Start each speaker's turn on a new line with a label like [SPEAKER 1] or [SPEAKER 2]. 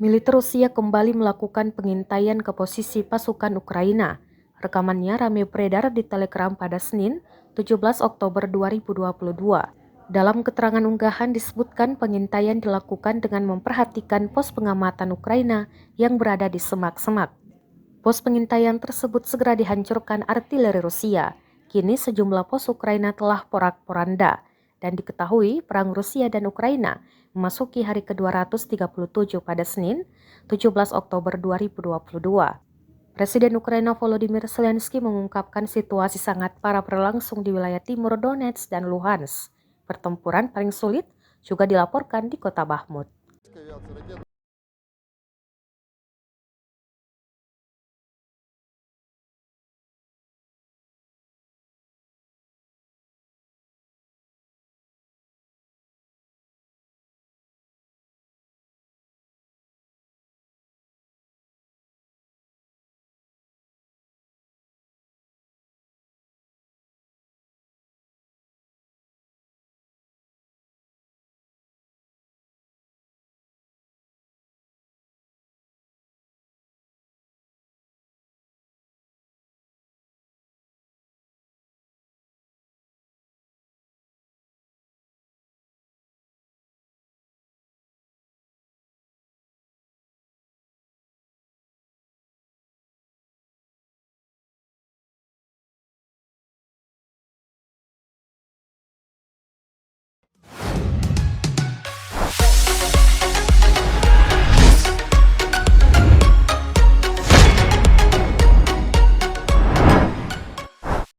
[SPEAKER 1] Militer Rusia kembali melakukan pengintaian ke posisi pasukan Ukraina. Rekamannya ramai beredar di Telegram pada Senin, 17 Oktober 2022. Dalam keterangan unggahan disebutkan pengintaian dilakukan dengan memperhatikan pos pengamatan Ukraina yang berada di semak-semak. Pos pengintaian tersebut segera dihancurkan artileri Rusia. Kini sejumlah pos Ukraina telah porak-poranda dan diketahui perang Rusia dan Ukraina memasuki hari ke-237 pada Senin, 17 Oktober 2022. Presiden Ukraina Volodymyr Zelensky mengungkapkan situasi sangat parah berlangsung di wilayah timur Donetsk dan Luhansk. Pertempuran paling sulit juga dilaporkan di kota Bakhmut.